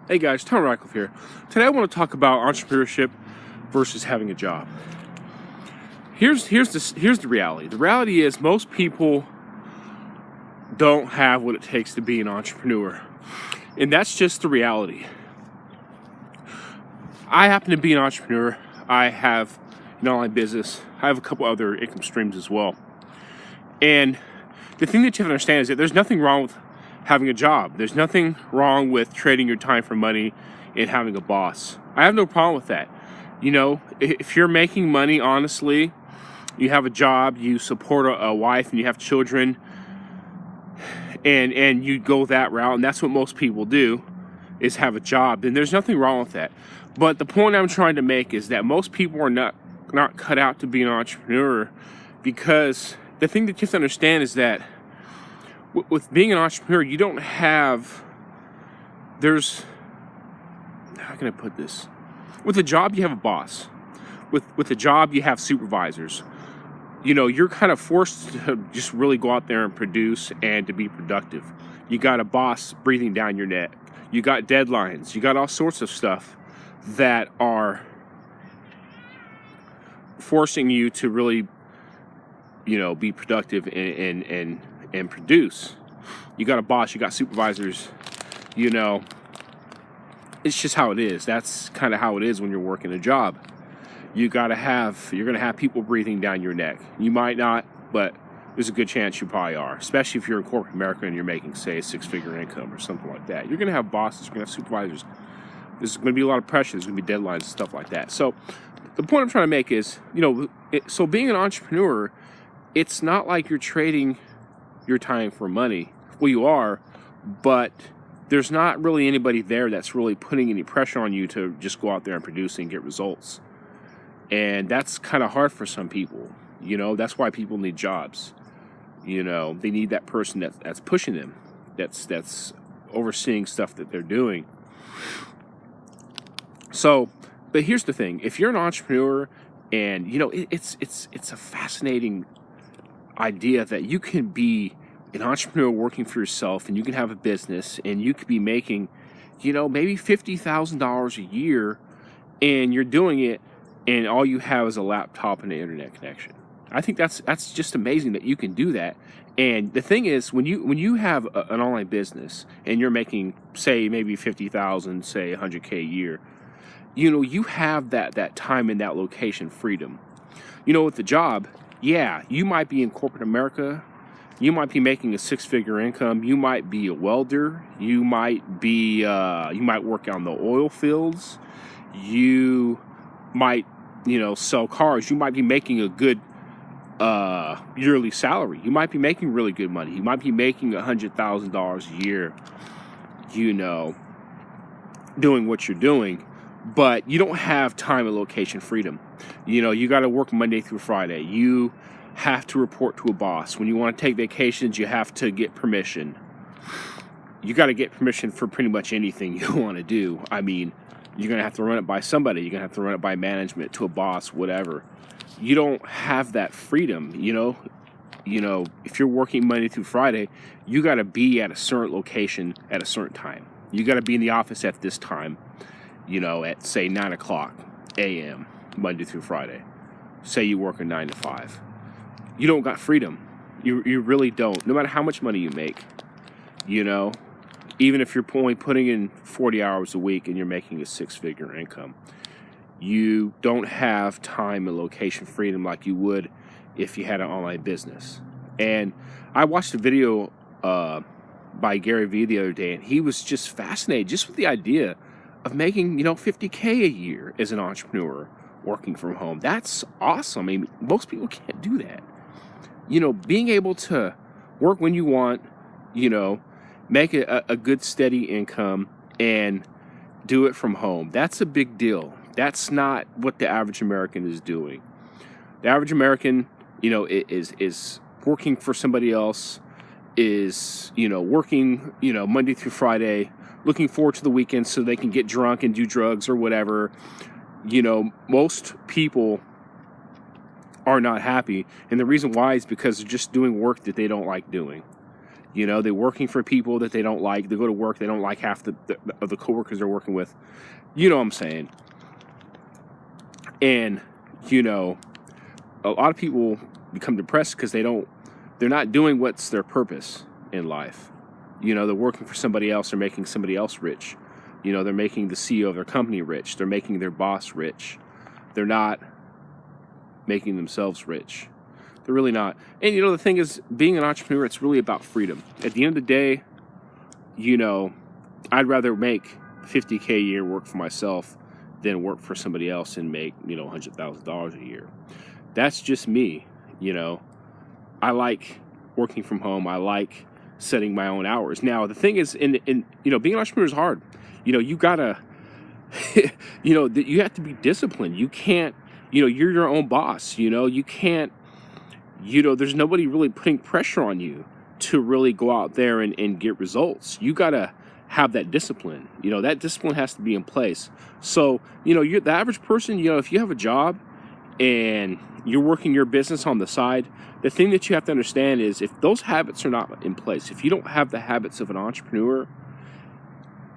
Hey guys, Tom Radcliffe here. Today I want to talk about entrepreneurship versus having a job. Here's the reality. The reality is most people don't have what it takes to be an entrepreneur. And that's just the reality. I happen to be an entrepreneur. I have an online business. I have a couple other income streams as well. And the thing that you have to understand is that there's nothing wrong with having a job. There's nothing wrong with trading your time for money and having a boss. I have no problem with that. You know, if you're making money honestly, you have a job, you support a wife and you have children, and you go that route, and that's what most people do, is have a job, then there's nothing wrong with that. But the point I'm trying to make is that most people are not cut out to be an entrepreneur, because the thing that you have to understand is that with being an entrepreneur, you don't have, how can I put this? With a job, you have a boss. With a job, you have supervisors. You know, you're kind of forced to just really go out there and produce and to be productive. You got a boss breathing down your neck. You got deadlines. You got all sorts of stuff that are forcing you to really, you know, be productive and produce. You got a boss, you got supervisors, you know, it's just how it is. That's kind of how it is when you're working a job. You're going to have people breathing down your neck. You might not, but there's a good chance you probably are, especially if you're in corporate America and you're making, say, a six-figure income or something like that. You're going to have bosses, you're going to have supervisors. There's going to be a lot of pressure. There's going to be deadlines and stuff like that. So the point I'm trying to make is, you know, so being an entrepreneur, it's not like you're trading your time for money. Well, you are, but there's not really anybody there that's really putting any pressure on you to just go out there and produce and get results. And that's kind of hard for some people. You know, that's why people need jobs. You know, they need that person that's pushing them, that's overseeing stuff that they're doing. So, but here's the thing: if you're an entrepreneur, and you know, it's a fascinating idea that you can be an entrepreneur working for yourself, and you can have a business, and you could be making, you know, maybe $50,000 a year, and you're doing it, and all you have is a laptop and an internet connection. I think that's just amazing that you can do that. And the thing is, when you have an online business and you're making, say, maybe 50,000, say 100K a year, you know, you have that time and that location freedom. You know, with the job, yeah, you might be in corporate America, you might be making a six-figure income, you might be a welder, you might work on the oil fields, you might, you know, sell cars, you might be making a good yearly salary, you might be making really good money, you might be making $100,000 a year, you know, doing what you're doing, but you don't have time and location freedom. You know, you got to work Monday through Friday. You have to report to a boss. When you want to take vacations, you have to get permission. You got to get permission for pretty much anything you want to do. I mean, you're going to have to run it by somebody. You're going to have to run it by management, to a boss, whatever. You don't have that freedom, you know. You know, if you're working Monday through Friday, you got to be at a certain location at a certain time. You got to be in the office at this time, you know, at, say, 9 o'clock a.m., Monday through Friday. Say you work a 9 to 5. You don't got freedom. You really don't. No matter how much money you make, you know, even if you're only putting in 40 hours a week and you're making a six-figure income, you don't have time and location freedom like you would if you had an online business. And I watched a video by Gary Vee the other day, and he was just fascinated just with the idea of making, you know, 50K a year as an entrepreneur working from home. That's awesome. I mean, most people can't do that. You know, being able to work when you want, you know, make a good steady income and do it from home. That's a big deal. That's not what the average American is doing. The average American, you know, is working for somebody else, is, you know, working, you know, Monday through Friday, looking forward to the weekend so they can get drunk and do drugs or whatever. You know, most people are not happy, and the reason why is because they're just doing work that they don't like doing. You know, they're working for people that they don't like. They go to work, they don't like half of the coworkers they're working with. You know what I'm saying? And, you know, a lot of people become depressed because they're not doing what's their purpose in life. You know, they're working for somebody else, they're making somebody else rich. You know, they're making the CEO of their company rich. They're making their boss rich. They're not making themselves rich. They're really not. And, you know, the thing is, being an entrepreneur, it's really about freedom. At the end of the day, you know, I'd rather make $50K a year, work for myself, than work for somebody else and make, you know, $100,000 a year. That's just me. You know, I like working from home. I like setting my own hours. Now, the thing is, in you know, being an entrepreneur is hard. You know, you gotta, you know, you have to be disciplined. You can't, you know, you're your own boss. You know, you can't, you know, there's nobody really putting pressure on you to really go out there and get results. You gotta have that discipline. You know, that discipline has to be in place. So, you know, you're the average person. You know, if you have a job and you're working your business on the side, the thing that you have to understand is if those habits are not in place, if you don't have the habits of an entrepreneur,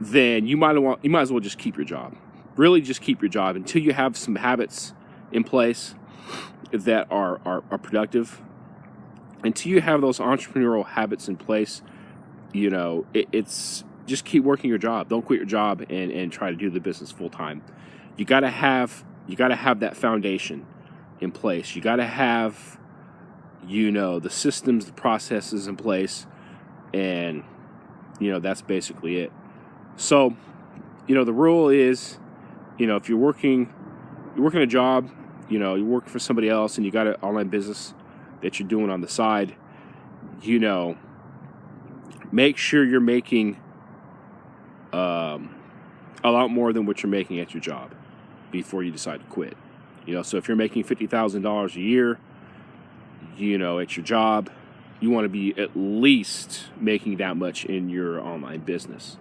then you might as well just keep your job. Really just keep your job until you have some habits in place that are productive. Until you have those entrepreneurial habits in place, you know, it's just keep working your job. Don't quit your job and try to do the business full time. You gotta have that foundation in place. You gotta have, you know, the systems, the processes in place, and, you know, that's basically it. So, you know, the rule is, you know, if you're working a job, you know, you're working for somebody else and you got an online business that you're doing on the side, you know, make sure you're making a lot more than what you're making at your job before you decide to quit. You know, so if you're making $50,000 a year, you know, at your job, you want to be at least making that much in your online business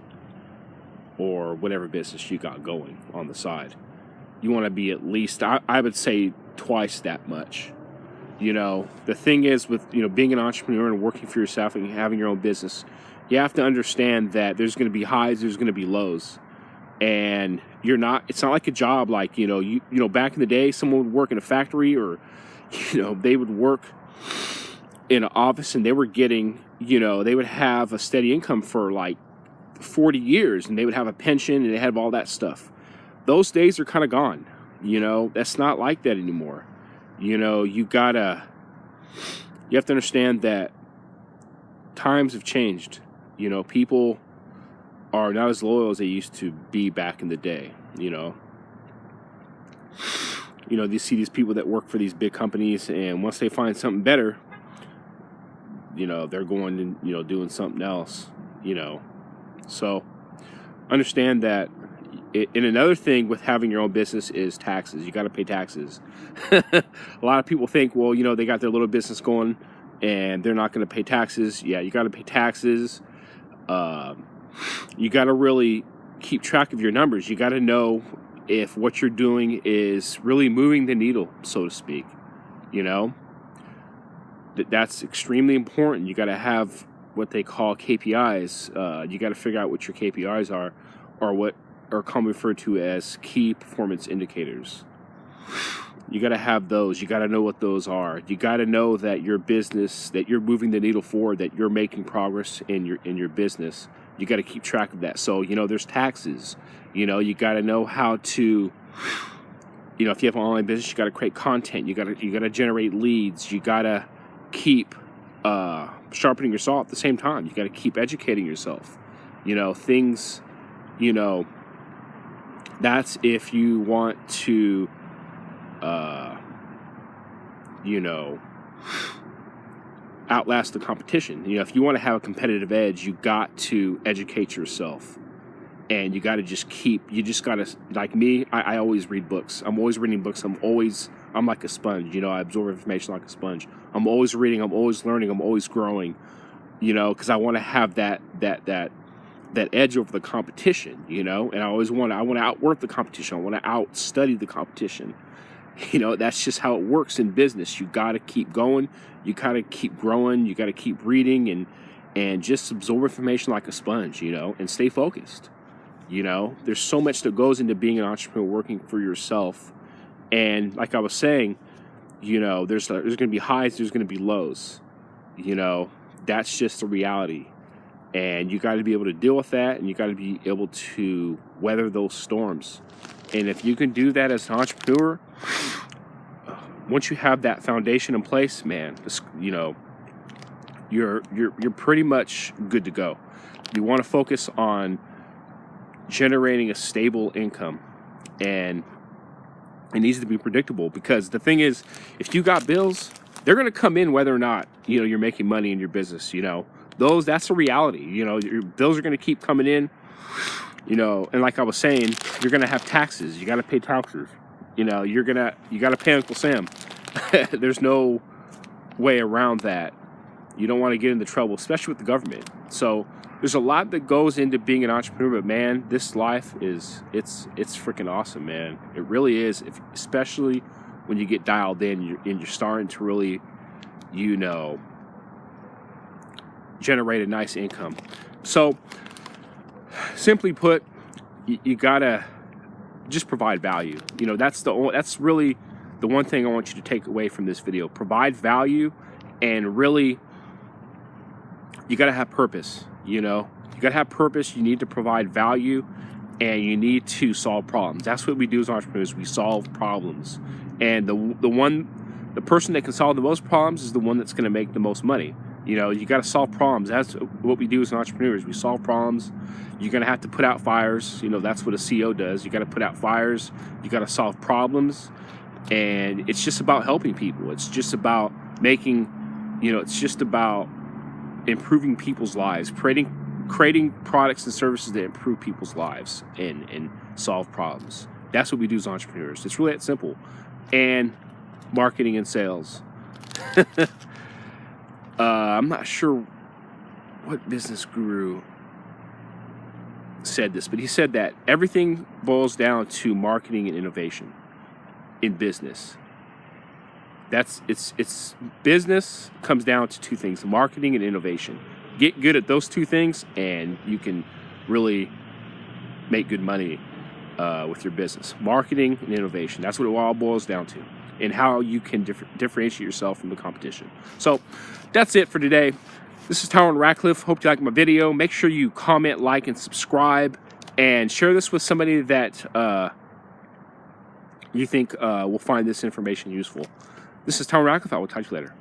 or whatever business you got going on the side. You want to be at least, I would say, twice that much. You know, the thing is with, you know, being an entrepreneur and working for yourself and having your own business, you have to understand that there's going to be highs, there's going to be lows. And it's not like a job like, you know, back in the day, someone would work in a factory or, you know, they would work in an office and they were getting, you know, they would have a steady income for like 40 years and they would have a pension and they have all that stuff. Those days are kind of gone. You know, that's not like that anymore. You know, you have to understand that times have changed. You know, people are not as loyal as they used to be back in the day, you know. You know, you see these people that work for these big companies and once they find something better, you know, they're going and, you know, doing something else, you know. So understand that. And another thing with having your own business is taxes. You got to pay taxes. A lot of people think, well, you know, they got their little business going and they're not going to pay taxes. Yeah, you got to pay taxes. You got to really keep track of your numbers. You got to know if what you're doing is really moving the needle, so to speak. You know, that's extremely important. You got to have what they call KPIs. You got to figure out what your KPIs are, or what are commonly referred to as key performance indicators. You got to have those. You got to know what those are. You got to know that your business, that you're moving the needle forward, that you're making progress in your business. You got to keep track of that. So, you know, there's taxes. You know, you got to know how to, you know, if you have an online business, you got to create content. You got to generate leads. You got to keep sharpening your saw at the same time. You got to keep educating yourself. You know, things, you know, that's if you want to, you know, outlast the competition. You know, if you want to have a competitive edge, you got to educate yourself. And you got to you just got to, like me, I always read books. I'm always reading books. I'm like a sponge, you know, I absorb information like a sponge. I'm always reading, I'm always learning, I'm always growing, you know, because I want to have that edge over the competition, you know, and I want to outwork the competition. I want to outstudy the competition. You know, that's just how it works in business. You got to keep going. You got to keep growing. You got to keep reading and just absorb information like a sponge, and stay focused. There's so much that goes into being an entrepreneur, working for yourself. And like I was saying, there's going to be highs, there's going to be lows. That's just the reality. And you got to be able to deal with that, and you got to be able to weather those storms. And if you can do that as an entrepreneur, once you have that foundation in place, man, you're pretty much good to go. You want to focus on generating a stable income, and it needs to be predictable, because the thing is, if you got bills, they're going to come in whether or not you're making money in your business. That's a reality. Your bills are going to keep coming in. And like I was saying, you're going to have taxes. You got to pay taxes. You got to pay Uncle Sam. There's no way around that. You don't want to get into trouble, especially with the government. So there's a lot that goes into being an entrepreneur, but man, this life it's freaking awesome, man. It really is, especially when you get dialed in, and you're starting to really, generate a nice income. So simply put, you gotta just provide value. That's really the one thing I want you to take away from this video. Provide value, and really, you gotta have purpose. You gotta have purpose. You need to provide value, and you need to solve problems. That's what we do as entrepreneurs. We solve problems, and the person that can solve the most problems is the one that's going to make the most money. You got to solve problems. That's what we do as entrepreneurs. We solve problems. You're going to have to put out fires. That's what a CEO does. You got to put out fires. You got to solve problems, and it's just about helping people. It's just about it's just about improving people's lives, creating products and services that improve people's lives and solve problems. That's what we do as entrepreneurs. It's really that simple. And marketing and sales. I'm not sure what business guru said this, but he said that everything boils down to marketing and innovation in business. It's business comes down to two things: marketing and innovation. Get good at those two things, and you can really make good money with your business. Marketing and innovation. That's what it all boils down to, and how you can differentiate yourself from the competition. So that's it for today. This is Tyrone Ratcliffe. Hope you like my video. Make sure you comment, like, and subscribe, and share this with somebody that you think will find this information useful. This is Tyrone Ratcliffe. I will talk to you later.